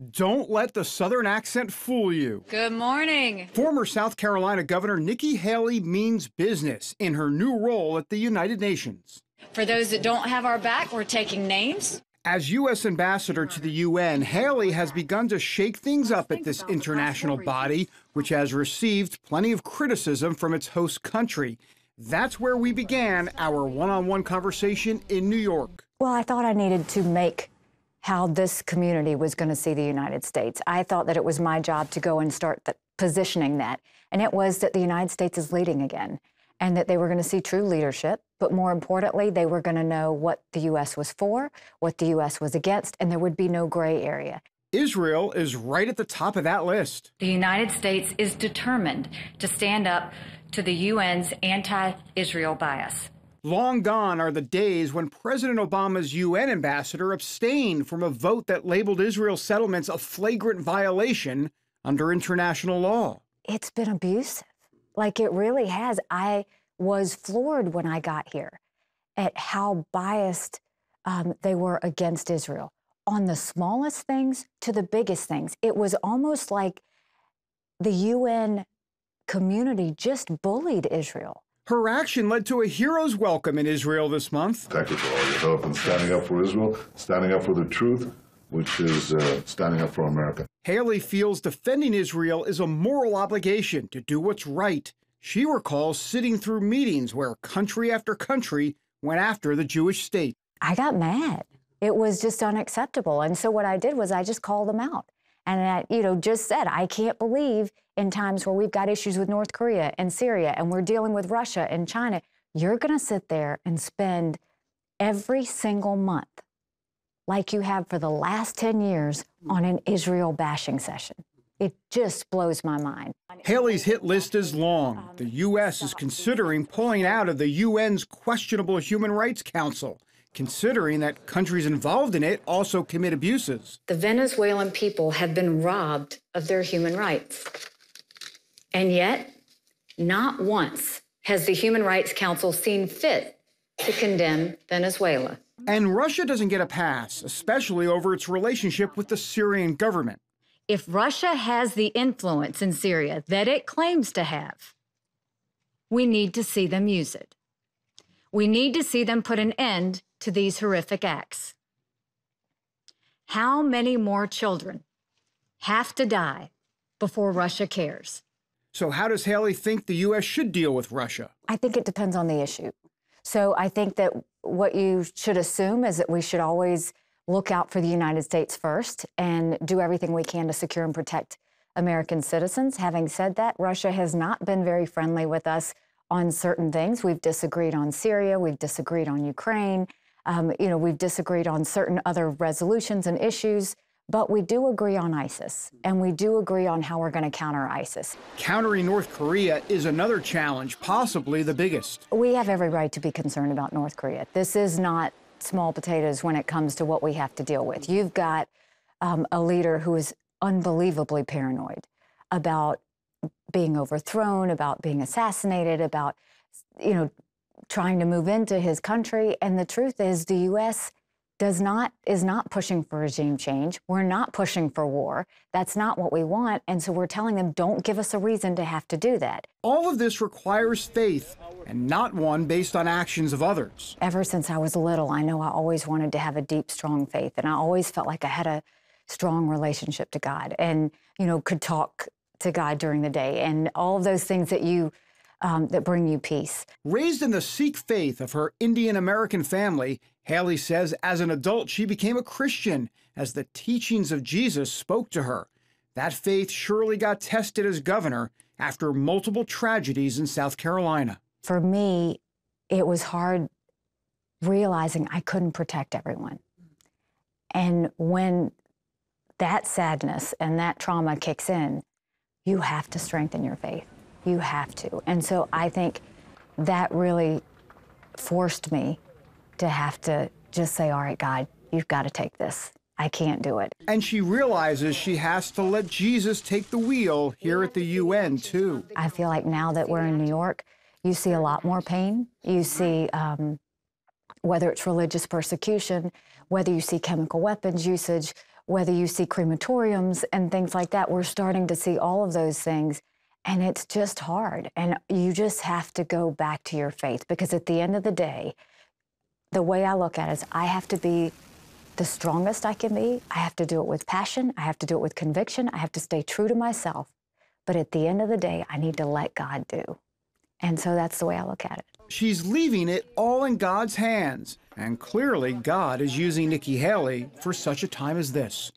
Don't let the Southern accent fool you. Good morning. Former South Carolina Governor Nikki Haley means business in her new role at the United Nations. For those that don't have our back, we're taking names. As U.S. Ambassador to the UN, Haley has begun to shake things up at this international body, which has received plenty of criticism from its host country. That's where we began our one-on-one conversation in New York. Well, I thought I needed to make how this community was going to see the United States. I thought that it was my job to go and start positioning that. And it was that the United States is leading again and that they were going to see true leadership. But more importantly, they were going to know what the U.S. was for, what the U.S. was against, and there would be no gray area. Israel is right at the top of that list. The United States is determined to stand up to the UN's anti-Israel bias. Long gone are the days when President Obama's UN ambassador abstained from a vote that labeled Israel's settlements a flagrant violation under international law. It's been abusive. Like, it really has. I was floored when I got here at how biased they were against Israel. On the smallest things to the biggest things. It was almost like the UN community just bullied Israel. Her action led to a hero's welcome in Israel this month. Thank you for all your help in standing up for Israel, standing up for the truth, which is standing up for America. Haley feels defending Israel is a moral obligation to do what's right. She recalls sitting through meetings where country after country went after the Jewish state. I got mad. It was just unacceptable. And so what I did was I just called them out. And I, just said, I can't believe in times where we've got issues with North Korea and Syria and we're dealing with Russia and China, you're going to sit there and spend every single month, like you have for the last 10 years, on an Israel bashing session. It just blows my mind. Haley's hit list is long. The U.S. is considering pulling out of the UN's questionable Human Rights Council, considering that countries involved in it also commit abuses. The Venezuelan people have been robbed of their human rights. And yet, not once has the Human Rights Council seen fit to condemn Venezuela. And Russia doesn't get a pass, especially over its relationship with the Syrian government. If Russia has the influence in Syria that it claims to have, we need to see them use it. We need to see them put an end to these horrific acts. How many more children have to die before Russia cares? So how does Haley think the U.S. should deal with Russia? I think it depends on the issue. So I think that what you should assume is that we should always look out for the United States first and do everything we can to secure and protect American citizens. Having said that, Russia has not been very friendly with us on certain things. We've disagreed on Syria. We've disagreed on Ukraine. We've disagreed on certain other resolutions and issues. But we do agree on ISIS, and we do agree on how we're going to counter ISIS. Countering North Korea is another challenge, possibly the biggest. We have every right to be concerned about North Korea. This is not small potatoes when it comes to what we have to deal with. You've got a leader who is unbelievably paranoid about being overthrown, about being assassinated, about, trying to move into his country. And the truth is the U.S. is not pushing for regime change. We're not pushing for war. That's not what we want. And so we're telling them, don't give us a reason to have to do that. All of this requires faith, and not one based on actions of others. Ever since I was little, I know I always wanted to have a deep, strong faith. And I always felt like I had a strong relationship to God and, could talk to God during the day and all of those things that that bring you peace. Raised in the Sikh faith of her Indian-American family, Haley says as an adult she became a Christian as the teachings of Jesus spoke to her. That faith surely got tested as governor after multiple tragedies in South Carolina. For me, it was hard realizing I couldn't protect everyone. And when that sadness and that trauma kicks in, you have to strengthen your faith. You have to. And so I think that really forced me to have to just say, all right, God, you've got to take this. I can't do it. And she realizes she has to let Jesus take the wheel here at the UN, too. I feel like now that we're in New York, you see a lot more pain. You see, whether it's religious persecution, whether you see chemical weapons usage, whether you see crematoriums and things like that. We're starting to see all of those things, and it's just hard. And you just have to go back to your faith, because at the end of the day, the way I look at it is I have to be the strongest I can be. I have to do it with passion. I have to do it with conviction. I have to stay true to myself. But at the end of the day, I need to let God do. And so that's the way I look at it. She's leaving it all in God's hands. And clearly, God is using Nikki Haley for such a time as this.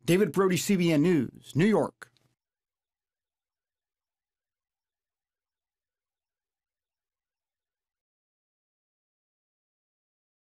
David Brody, CBN News, New York.